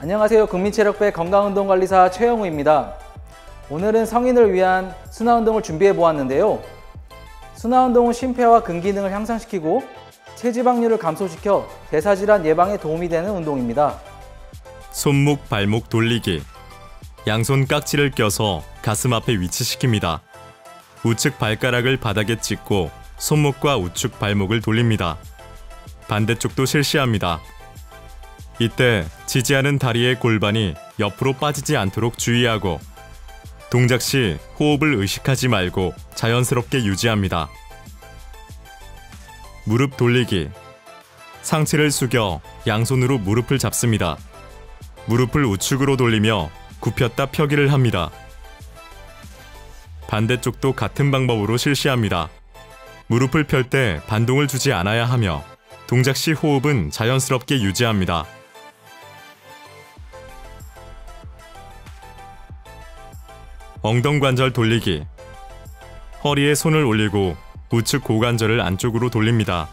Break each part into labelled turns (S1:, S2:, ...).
S1: 안녕하세요. 국민체력배 건강운동관리사 최영우입니다. 오늘은 성인을 위한 순화운동을 준비해 보았는데요. 순화운동은 심폐와 근기능을 향상시키고 체지방률을 감소시켜 대사질환 예방에 도움이 되는 운동입니다.
S2: 손목, 발목 돌리기. 양손 깍지를 껴서 가슴 앞에 위치시킵니다. 우측 발가락을 바닥에 찍고 손목과 우측 발목을 돌립니다. 반대쪽도 실시합니다. 이때 지지하는 다리의 골반이 옆으로 빠지지 않도록 주의하고 동작 시 호흡을 의식하지 말고 자연스럽게 유지합니다. 무릎 돌리기. 상체를 숙여 양손으로 무릎을 잡습니다. 무릎을 우측으로 돌리며 굽혔다 펴기를 합니다. 반대쪽도 같은 방법으로 실시합니다. 무릎을 펼 때 반동을 주지 않아야 하며 동작 시 호흡은 자연스럽게 유지합니다. 엉덩관절 돌리기. 허리에 손을 올리고 우측 고관절을 안쪽으로 돌립니다.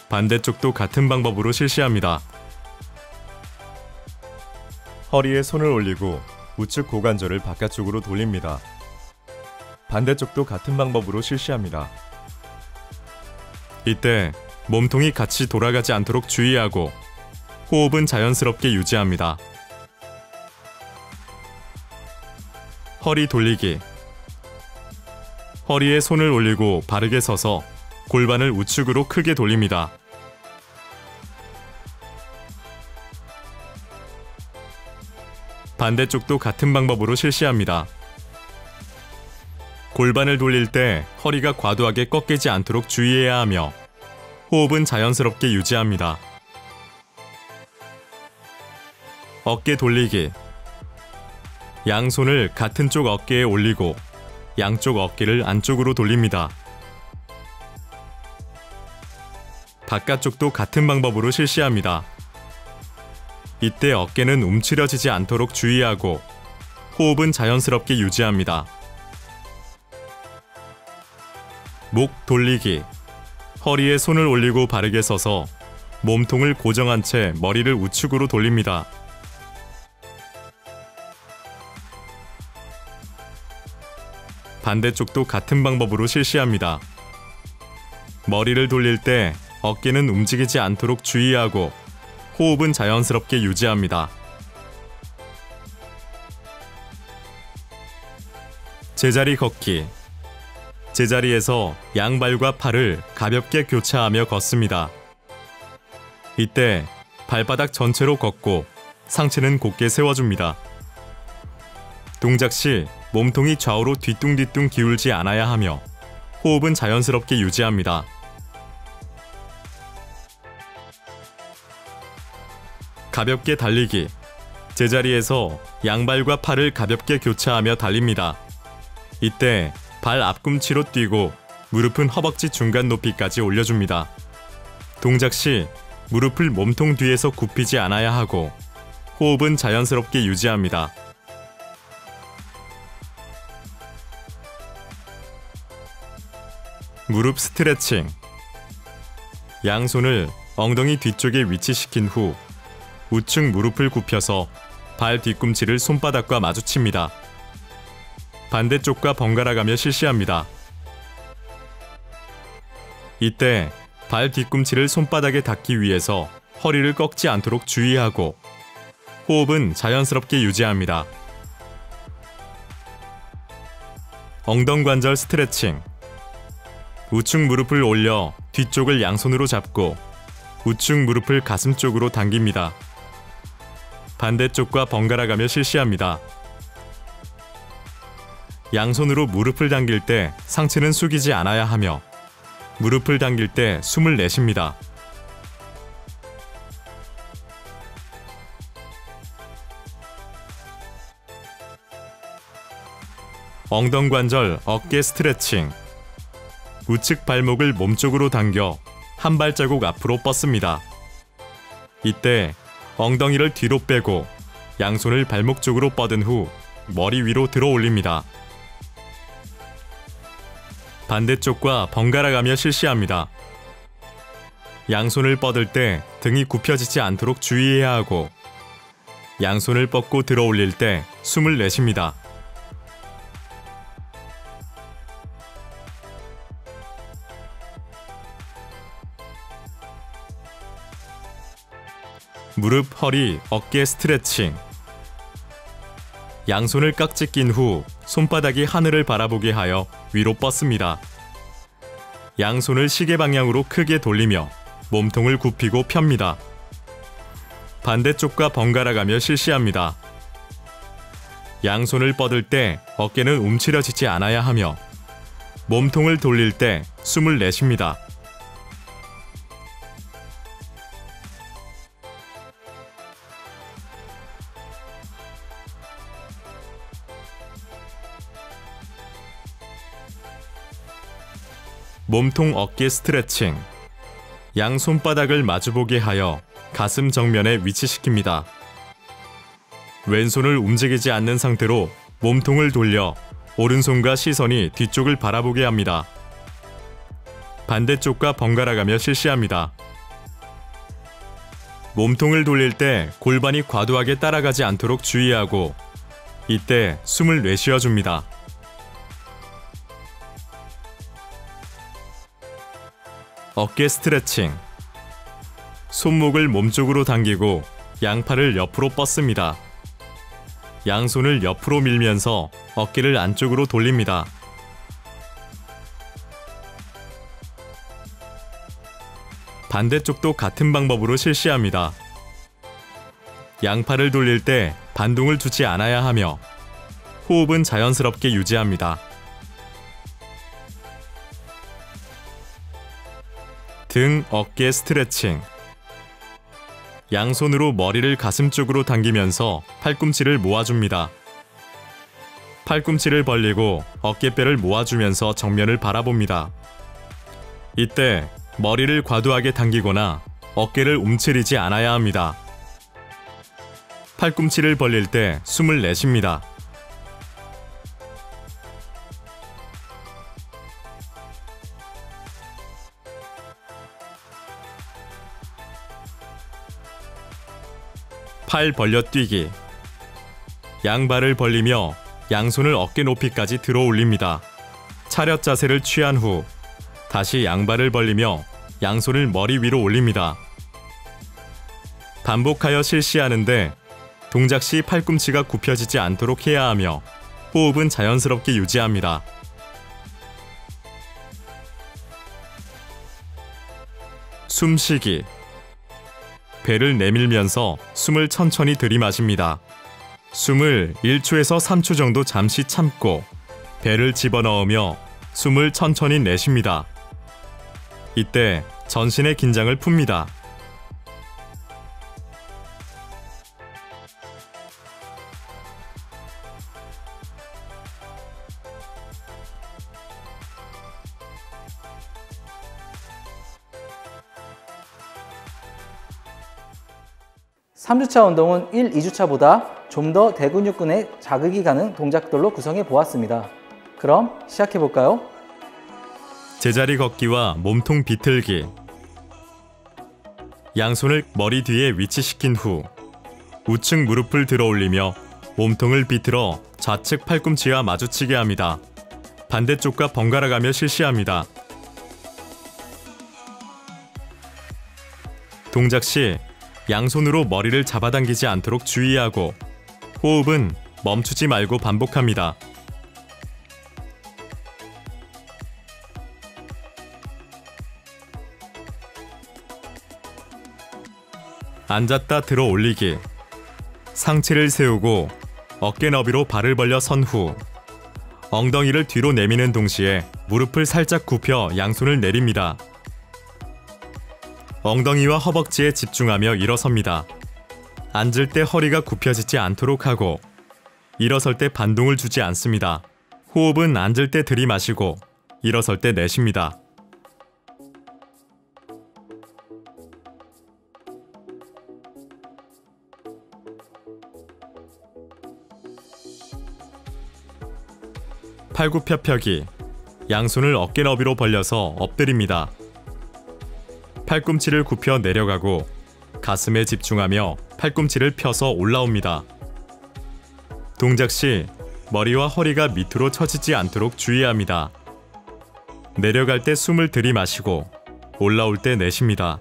S2: 반대쪽도 같은 방법으로 실시합니다. 허리에 손을 올리고 우측 고관절을 바깥쪽으로 돌립니다. 반대쪽도 같은 방법으로 실시합니다. 이때 몸통이 같이 돌아가지 않도록 주의하고 호흡은 자연스럽게 유지합니다. 허리 돌리기. 허리에 손을 올리고 바르게 서서 골반을 우측으로 크게 돌립니다. 반대쪽도 같은 방법으로 실시합니다. 골반을 돌릴 때 허리가 과도하게 꺾이지 않도록 주의해야 하며 호흡은 자연스럽게 유지합니다. 어깨 돌리기. 양손을 같은 쪽 어깨에 올리고 양쪽 어깨를 안쪽으로 돌립니다. 바깥쪽도 같은 방법으로 실시합니다. 이때 어깨는 움츠려지지 않도록 주의하고 호흡은 자연스럽게 유지합니다. 목 돌리기. 허리에 손을 올리고 바르게 서서 몸통을 고정한 채 머리를 우측으로 돌립니다. 반대쪽도 같은 방법으로 실시합니다. 머리를 돌릴 때 어깨는 움직이지 않도록 주의하고 호흡은 자연스럽게 유지합니다. 제자리 걷기. 제자리에서 양발과 팔을 가볍게 교차하며 걷습니다. 이때 발바닥 전체로 걷고 상체는 곧게 세워줍니다. 동작 시 몸통이 좌우로 뒤뚱뒤뚱 기울지 않아야 하며 호흡은 자연스럽게 유지합니다. 가볍게 달리기. 제자리에서 양발과 팔을 가볍게 교차하며 달립니다. 이때 발 앞꿈치로 뛰고 무릎은 허벅지 중간 높이까지 올려줍니다. 동작 시 무릎을 몸통 뒤에서 굽히지 않아야 하고 호흡은 자연스럽게 유지합니다. 무릎 스트레칭. 양손을 엉덩이 뒤쪽에 위치시킨 후 우측 무릎을 굽혀서 발 뒤꿈치를 손바닥과 마주칩니다. 반대쪽과 번갈아가며 실시합니다. 이때 발 뒤꿈치를 손바닥에 닿기 위해서 허리를 꺾지 않도록 주의하고 호흡은 자연스럽게 유지합니다. 엉덩관절 스트레칭. 우측 무릎을 올려 뒤쪽을 양손으로 잡고 우측 무릎을 가슴 쪽으로 당깁니다. 반대쪽과 번갈아가며 실시합니다. 양손으로 무릎을 당길 때 상체는 숙이지 않아야 하며 무릎을 당길 때 숨을 내쉽니다. 엉덩관절 어깨 스트레칭. 우측 발목을 몸쪽으로 당겨 한 발자국 앞으로 뻗습니다. 이때 엉덩이를 뒤로 빼고 양손을 발목 쪽으로 뻗은 후 머리 위로 들어 올립니다. 반대쪽과 번갈아가며 실시합니다. 양손을 뻗을 때 등이 굽혀지지 않도록 주의해야 하고 양손을 뻗고 들어 올릴 때 숨을 내쉽니다. 무릎, 허리, 어깨 스트레칭. 양손을 깍지 낀 후 손바닥이 하늘을 바라보게 하여 위로 뻗습니다. 양손을 시계 방향으로 크게 돌리며 몸통을 굽히고 펴니다. 반대쪽과 번갈아 가며 실시합니다. 양손을 뻗을 때 어깨는 움츠려지지 않아야 하며 몸통을 돌릴 때 숨을 내쉽니다. 몸통 어깨 스트레칭. 양 손바닥을 마주보게 하여 가슴 정면에 위치시킵니다. 왼손을 움직이지 않는 상태로 몸통을 돌려 오른손과 시선이 뒤쪽을 바라보게 합니다. 반대쪽과 번갈아 가며 실시합니다. 몸통을 돌릴 때 골반이 과도하게 따라가지 않도록 주의하고 이때 숨을 내쉬어줍니다. 어깨 스트레칭. 손목을 몸쪽으로 당기고 양팔을 옆으로 뻗습니다. 양손을 옆으로 밀면서 어깨를 안쪽으로 돌립니다. 반대쪽도 같은 방법으로 실시합니다. 양팔을 돌릴 때 반동을 주지 않아야 하며 호흡은 자연스럽게 유지합니다. 등, 어깨 스트레칭. 양손으로 머리를 가슴 쪽으로 당기면서 팔꿈치를 모아줍니다. 팔꿈치를 벌리고 어깨뼈를 모아주면서 정면을 바라봅니다. 이때 머리를 과도하게 당기거나 어깨를 움츠리지 않아야 합니다. 팔꿈치를 벌릴 때 숨을 내쉽니다. 팔 벌려 뛰기. 양발을 벌리며 양손을 어깨 높이까지 들어 올립니다. 차렷 자세를 취한 후 다시 양발을 벌리며 양손을 머리 위로 올립니다. 반복하여 실시하는데 동작 시 팔꿈치가 굽혀지지 않도록 해야 하며 호흡은 자연스럽게 유지합니다. 숨쉬기. 배를 내밀면서 숨을 천천히 들이마십니다. 숨을 1초에서 3초 정도 잠시 참고 배를 집어넣으며 숨을 천천히 내쉽니다. 이때 전신의 긴장을 풉니다.
S1: (3주차) 운동은 1, 2주차보다 좀 더 대근육근에 자극이 가는 동작들로 구성해 보았습니다. 그럼 시작해 볼까요?
S2: 제자리 걷기와 몸통 비틀기. 양손을 머리 뒤에 위치시킨 후 우측 무릎을 들어 올리며 몸통을 비틀어 좌측 팔꿈치와 마주치게 합니다. 반대쪽과 번갈아 가며 실시합니다. 동작 시 양손으로 머리를 잡아당기지 않도록 주의하고 호흡은 멈추지 말고 반복합니다. 앉았다 들어 올리기. 상체를 세우고 어깨 너비로 발을 벌려 선 후 엉덩이를 뒤로 내미는 동시에 무릎을 살짝 굽혀 양손을 내립니다. 엉덩이와 허벅지에 집중하며 일어섭니다. 앉을 때 허리가 굽혀지지 않도록 하고 일어설 때 반동을 주지 않습니다. 호흡은 앉을 때 들이마시고 일어설 때 내쉽니다. 팔굽혀펴기. 양손을 어깨 너비로 벌려서 엎드립니다. 팔꿈치를 굽혀 내려가고 가슴에 집중하며 팔꿈치를 펴서 올라옵니다. 동작 시 머리와 허리가 밑으로 처지지 않도록 주의합니다. 내려갈 때 숨을 들이마시고 올라올 때 내쉽니다.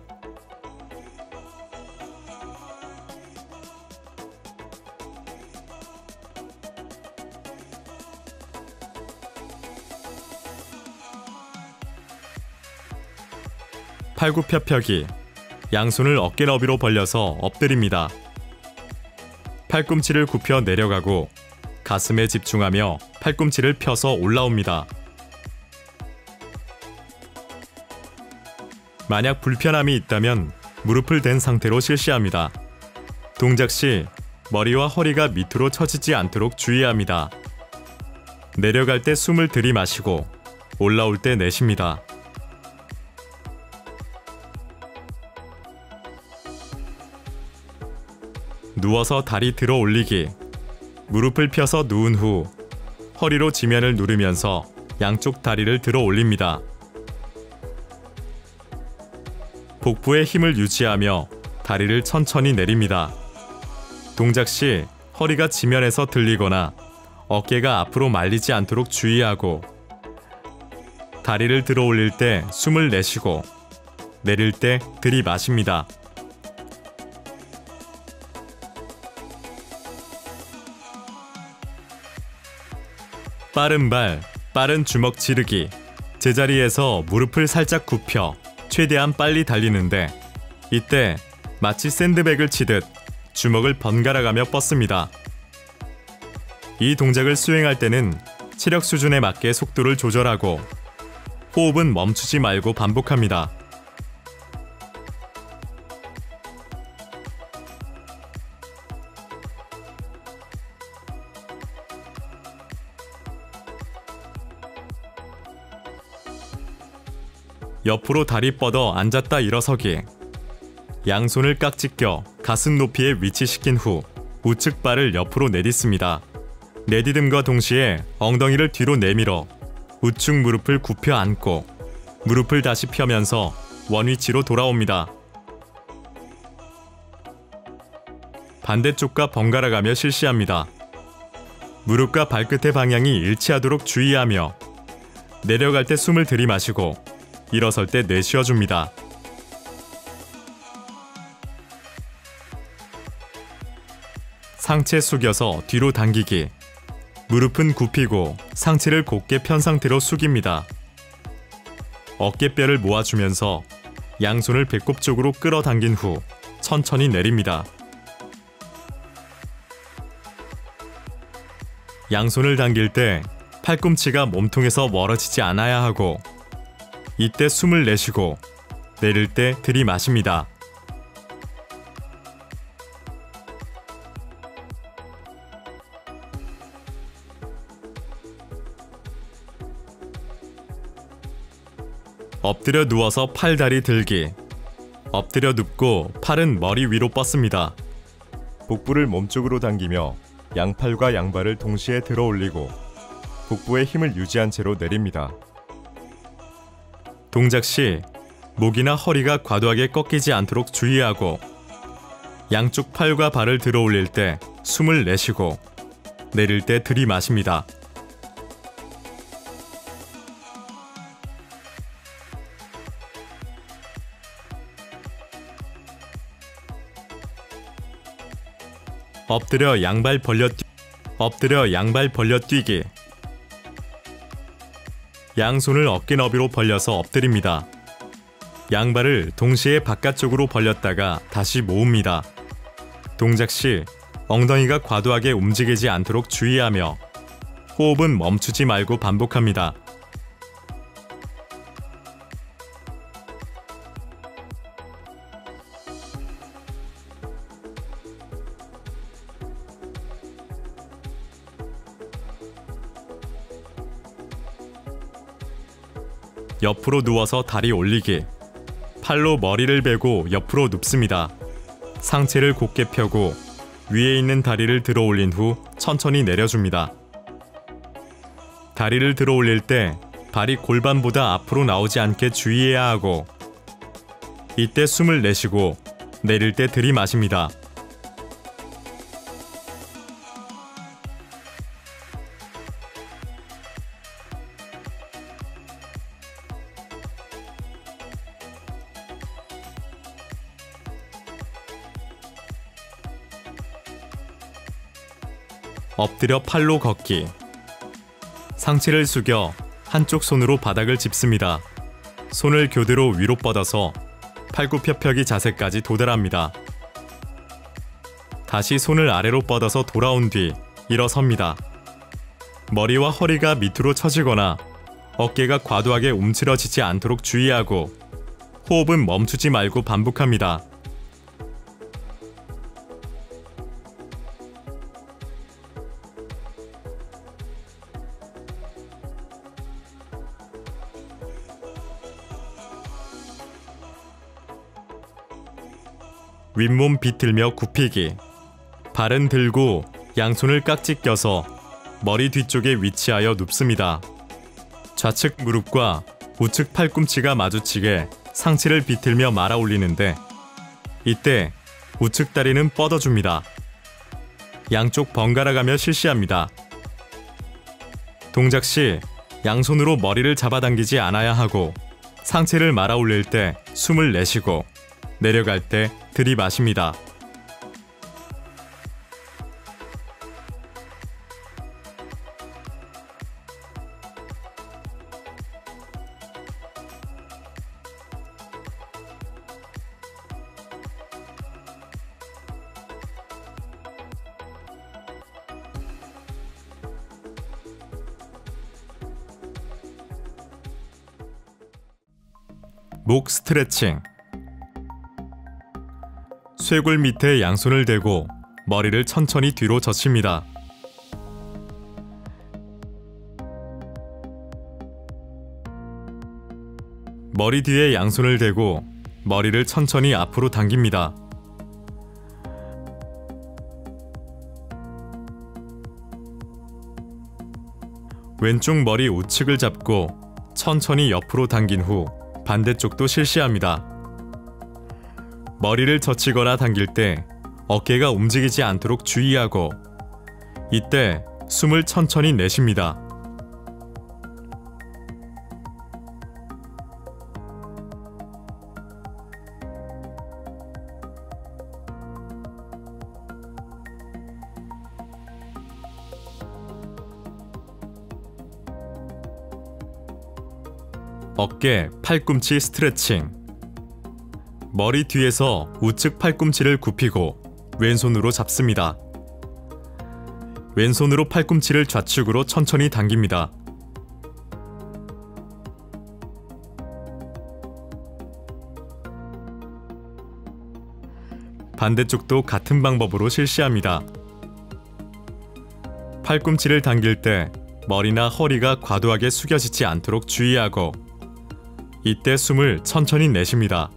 S2: 팔굽혀펴기. 양손을 어깨 너비로 벌려서 엎드립니다. 팔꿈치를 굽혀 내려가고 가슴에 집중하며 팔꿈치를 펴서 올라옵니다. 만약 불편함이 있다면 무릎을 댄 상태로 실시합니다. 동작 시 머리와 허리가 밑으로 처지지 않도록 주의합니다. 내려갈 때 숨을 들이마시고 올라올 때 내쉽니다. 누워서 다리 들어 올리기. 무릎을 펴서 누운 후 허리로 지면을 누르면서 양쪽 다리를 들어 올립니다. 복부에 힘을 유지하며 다리를 천천히 내립니다. 동작 시 허리가 지면에서 들리거나 어깨가 앞으로 말리지 않도록 주의하고 다리를 들어 올릴 때 숨을 내쉬고 내릴 때 들이마십니다. 빠른 발, 빠른 주먹 지르기. 제자리에서 무릎을 살짝 굽혀 최대한 빨리 달리는데 이때 마치 샌드백을 치듯 주먹을 번갈아가며 뻗습니다. 이 동작을 수행할 때는 체력 수준에 맞게 속도를 조절하고 호흡은 멈추지 말고 반복합니다. 옆으로 다리 뻗어 앉았다 일어서기. 양손을 깍지 껴 가슴 높이에 위치시킨 후 우측 발을 옆으로 내딛습니다. 내디듬과 동시에 엉덩이를 뒤로 내밀어 우측 무릎을 굽혀 안고 무릎을 다시 펴면서 원위치로 돌아옵니다. 반대쪽과 번갈아가며 실시합니다. 무릎과 발끝의 방향이 일치하도록 주의하며 내려갈 때 숨을 들이마시고 일어설 때 내쉬어줍니다. 상체 숙여서 뒤로 당기기. 무릎은 굽히고 상체를 곧게 편 상태로 숙입니다. 어깨뼈를 모아주면서 양손을 배꼽 쪽으로 끌어당긴 후 천천히 내립니다. 양손을 당길 때 팔꿈치가 몸통에서 멀어지지 않아야 하고 이때 숨을 내쉬고 내릴 때 들이마십니다. 엎드려 누워서 팔다리 들기. 엎드려 눕고 팔은 머리 위로 뻗습니다. 복부를 몸쪽으로 당기며 양팔과 양발을 동시에 들어 올리고 복부에 힘을 유지한 채로 내립니다. 동작 시 목이나 허리가 과도하게 꺾이지 않도록 주의하고 양쪽 팔과 발을 들어 올릴 때 숨을 내쉬고 내릴 때 들이마십니다. 엎드려 양발 벌려 뛰기. 양손을 어깨 너비로 벌려서 엎드립니다. 양발을 동시에 바깥쪽으로 벌렸다가 다시 모읍니다. 동작 시 엉덩이가 과도하게 움직이지 않도록 주의하며 호흡은 멈추지 말고 반복합니다. 옆으로 누워서 다리 올리기. 팔로 머리를 베고 옆으로 눕습니다. 상체를 곧게 펴고 위에 있는 다리를 들어 올린 후 천천히 내려줍니다. 다리를 들어 올릴 때 발이 골반보다 앞으로 나오지 않게 주의해야 하고 이때 숨을 내쉬고 내릴 때 들이마십니다. 엎드려 팔로 걷기. 상체를 숙여 한쪽 손으로 바닥을 짚습니다. 손을 교대로 위로 뻗어서 팔굽혀펴기 자세까지 도달합니다. 다시 손을 아래로 뻗어서 돌아온 뒤 일어섭니다. 머리와 허리가 밑으로 처지거나 어깨가 과도하게 움츠러지지 않도록 주의하고 호흡은 멈추지 말고 반복합니다. 윗몸 비틀며 굽히기. 발은 들고 양손을 깍지 껴서 머리 뒤쪽에 위치하여 눕습니다. 좌측 무릎과 우측 팔꿈치가 마주치게 상체를 비틀며 말아 올리는데 이때 우측 다리는 뻗어줍니다. 양쪽 번갈아 가며 실시합니다. 동작 시 양손으로 머리를 잡아당기지 않아야 하고 상체를 말아 올릴 때 숨을 내쉬고 내려갈 때 들이마십니다. 목 스트레칭. 쇄골 밑에 양손을 대고 머리를 천천히 뒤로 젖힙니다. 머리 뒤에 양손을 대고 머리를 천천히 앞으로 당깁니다. 왼쪽 머리 우측을 잡고 천천히 옆으로 당긴 후 반대쪽도 실시합니다. 머리를 젖히거나 당길 때 어깨가 움직이지 않도록 주의하고 이때 숨을 천천히 내쉽니다. 어깨, 팔꿈치 스트레칭. 머리 뒤에서 우측 팔꿈치를 굽히고 왼손으로 잡습니다. 왼손으로 팔꿈치를 좌측으로 천천히 당깁니다. 반대쪽도 같은 방법으로 실시합니다. 팔꿈치를 당길 때 머리나 허리가 과도하게 숙여지지 않도록 주의하고 이때 숨을 천천히 내쉽니다.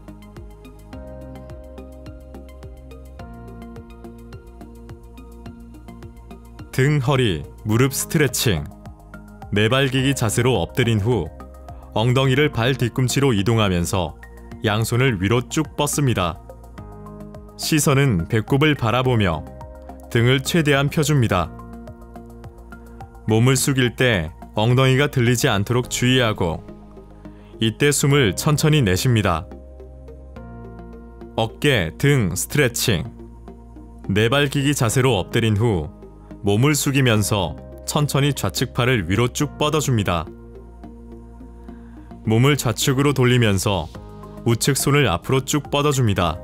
S2: 등, 허리, 무릎 스트레칭. 내발기기 자세로 엎드린 후 엉덩이를 발 뒤꿈치로 이동하면서 양손을 위로 쭉 뻗습니다. 시선은 배꼽을 바라보며 등을 최대한 펴줍니다. 몸을 숙일 때 엉덩이가 들리지 않도록 주의하고 이때 숨을 천천히 내쉽니다. 어깨, 등 스트레칭. 내발기기 자세로 엎드린 후 몸을 숙이면서 천천히 좌측 팔을 위로 쭉 뻗어줍니다. 몸을 좌측으로 돌리면서 우측 손을 앞으로 쭉 뻗어줍니다.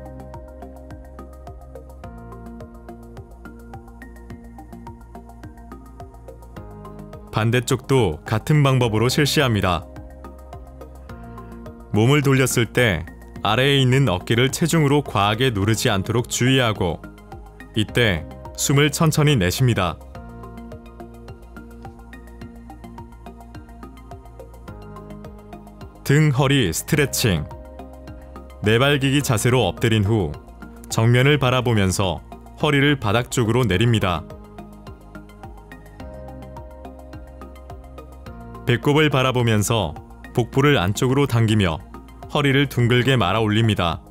S2: 반대쪽도 같은 방법으로 실시합니다. 몸을 돌렸을 때 아래에 있는 어깨를 체중으로 과하게 누르지 않도록 주의하고 이때 숨을 천천히 내쉽니다. 등, 허리 스트레칭. 내발기기 자세로 엎드린 후 정면을 바라보면서 허리를 바닥 쪽으로 내립니다. 배꼽을 바라보면서 복부를 안쪽으로 당기며 허리를 둥글게 말아 올립니다.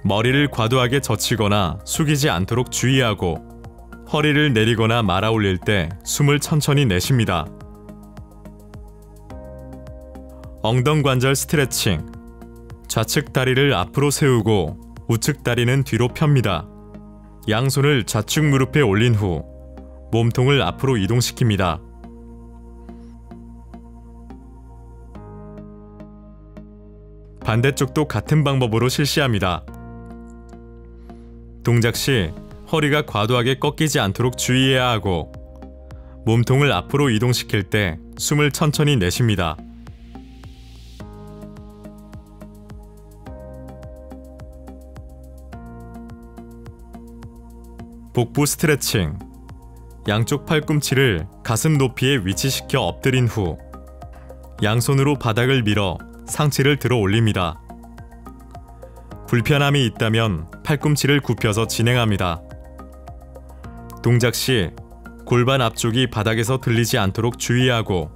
S2: 머리를 과도하게 젖히거나 숙이지 않도록 주의하고 허리를 내리거나 말아 올릴 때 숨을 천천히 내쉽니다. 엉덩관절 스트레칭. 좌측 다리를 앞으로 세우고 우측 다리는 뒤로 펴니다. 양손을 좌측 무릎에 올린 후 몸통을 앞으로 이동시킵니다. 반대쪽도 같은 방법으로 실시합니다. 동작 시 허리가 과도하게 꺾이지 않도록 주의해야 하고 몸통을 앞으로 이동시킬 때 숨을 천천히 내쉽니다. 복부 스트레칭. 양쪽 팔꿈치를 가슴 높이에 위치시켜 엎드린 후 양손으로 바닥을 밀어 상체를 들어 올립니다. 불편함이 있다면 팔꿈치를 굽혀서 진행합니다. 동작 시 골반 앞쪽이 바닥에서 들리지 않도록 주의하고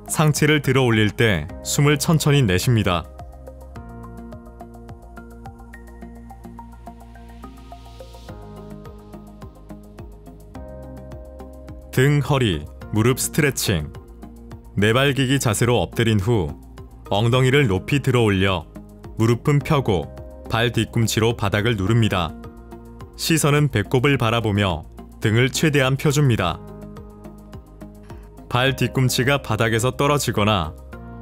S2: 상체를 들어 올릴 때 숨을 천천히 내쉽니다. 등, 허리, 무릎 스트레칭. 내발기기 자세로 엎드린 후 엉덩이를 높이 들어 올려 무릎은 펴고 발 뒤꿈치로 바닥을 누릅니다. 시선은 배꼽을 바라보며 등을 최대한 펴줍니다. 발 뒤꿈치가 바닥에서 떨어지거나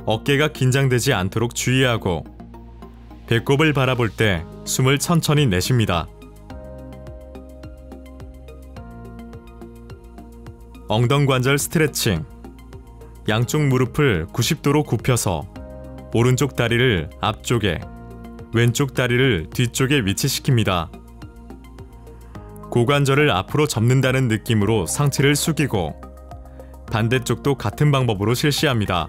S2: 어깨가 긴장되지 않도록 주의하고 배꼽을 바라볼 때 숨을 천천히 내쉽니다. 엉덩관절 스트레칭. 양쪽 무릎을 90도로 굽혀서 오른쪽 다리를 앞쪽에, 왼쪽 다리를 뒤쪽에 위치시킵니다. 고관절을 앞으로 접는다는 느낌으로 상체를 숙이고 반대쪽도 같은 방법으로 실시합니다.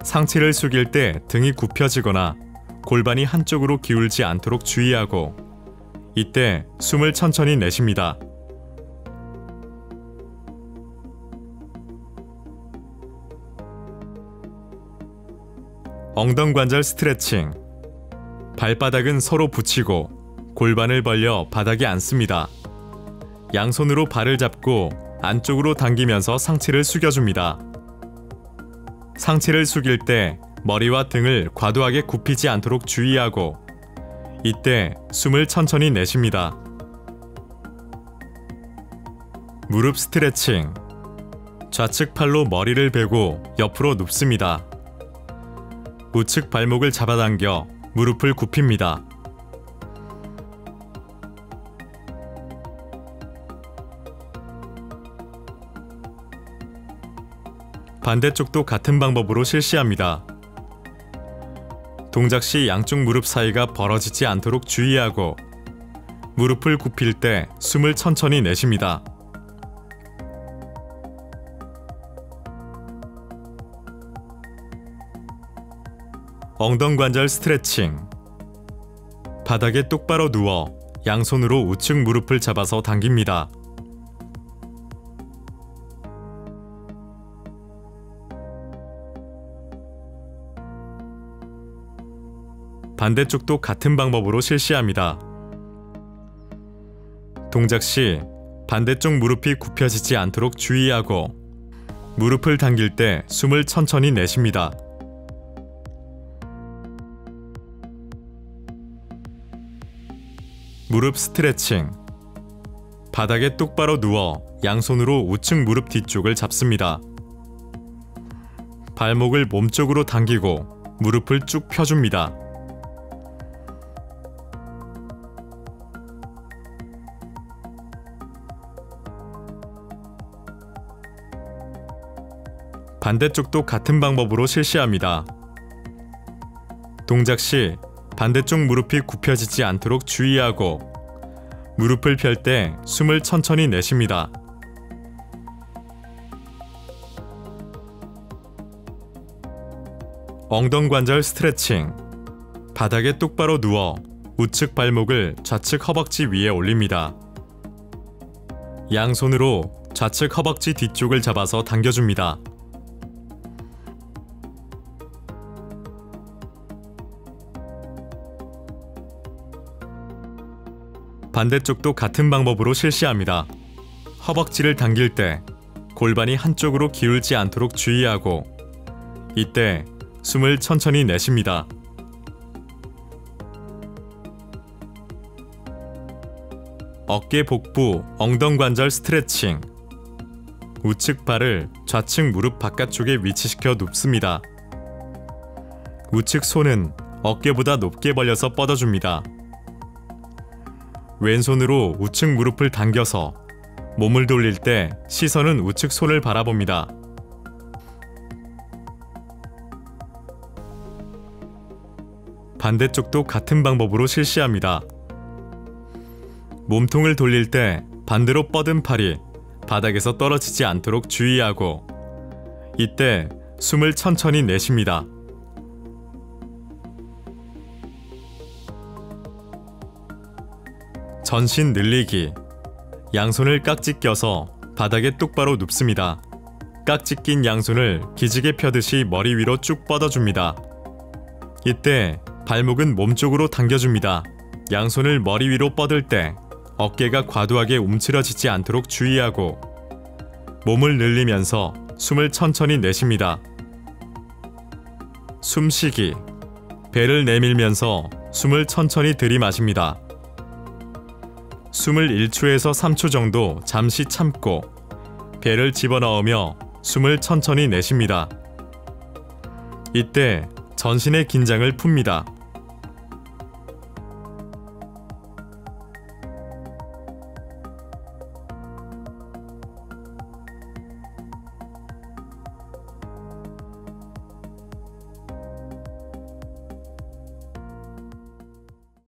S2: 상체를 숙일 때 등이 굽혀지거나 골반이 한쪽으로 기울지 않도록 주의하고 이때 숨을 천천히 내쉽니다. 엉덩관절 스트레칭. 발바닥은 서로 붙이고 골반을 벌려 바닥에 앉습니다. 양손으로 발을 잡고 안쪽으로 당기면서 상체를 숙여줍니다. 상체를 숙일 때 머리와 등을 과도하게 굽히지 않도록 주의하고 이때 숨을 천천히 내쉽니다. 무릎 스트레칭. 좌측 팔로 머리를 베고 옆으로 눕습니다. 우측 발목을 잡아당겨 무릎을 굽힙니다. 반대쪽도 같은 방법으로 실시합니다. 동작 시 양쪽 무릎 사이가 벌어지지 않도록 주의하고 무릎을 굽힐 때 숨을 천천히 내쉽니다. 엉덩관절 스트레칭. 바닥에 똑바로 누워 양손으로 우측 무릎을 잡아서 당깁니다. 반대쪽도 같은 방법으로 실시합니다. 동작 시 반대쪽 무릎이 굽혀지지 않도록 주의하고 무릎을 당길 때 숨을 천천히 내쉽니다. 무릎 스트레칭. 바닥에 똑바로 누워 양손으로 우측 무릎 뒤쪽을 잡습니다. 발목을 몸쪽으로 당기고 무릎을 쭉 펴줍니다. 반대쪽도 같은 방법으로 실시합니다. 동작 시 반대쪽 무릎이 굽혀지지 않도록 주의하고 무릎을 펼 때 숨을 천천히 내쉽니다. 엉덩관절 스트레칭. 바닥에 똑바로 누워 우측 발목을 좌측 허벅지 위에 올립니다. 양손으로 좌측 허벅지 뒤쪽을 잡아서 당겨줍니다. 반대쪽도 같은 방법으로 실시합니다. 허벅지를 당길 때 골반이 한쪽으로 기울지 않도록 주의하고 이때 숨을 천천히 내쉽니다. 어깨 복부 엉덩관절 스트레칭. 우측 발을 좌측 무릎 바깥쪽에 위치시켜 눕습니다. 우측 손은 어깨보다 높게 벌려서 뻗어줍니다. 왼손으로 우측 무릎을 당겨서 몸을 돌릴 때 시선은 우측 손을 바라봅니다. 반대쪽도 같은 방법으로 실시합니다. 몸통을 돌릴 때 반대로 뻗은 팔이 바닥에서 떨어지지 않도록 주의하고, 이때 숨을 천천히 내쉽니다. 전신 늘리기. 양손을 깍지 껴서 바닥에 똑바로 눕습니다. 깍지 낀 양손을 기지개 펴듯이 머리 위로 쭉 뻗어줍니다. 이때 발목은 몸쪽으로 당겨줍니다. 양손을 머리 위로 뻗을 때 어깨가 과도하게 움츠러지지 않도록 주의하고, 몸을 늘리면서 숨을 천천히 내쉽니다. 숨쉬기. 배를 내밀면서 숨을 천천히 들이마십니다. 숨을 1초에서 3초 정도 잠시 참고 배를 집어넣으며 숨을 천천히 내쉽니다. 이때 전신의 긴장을 풉니다.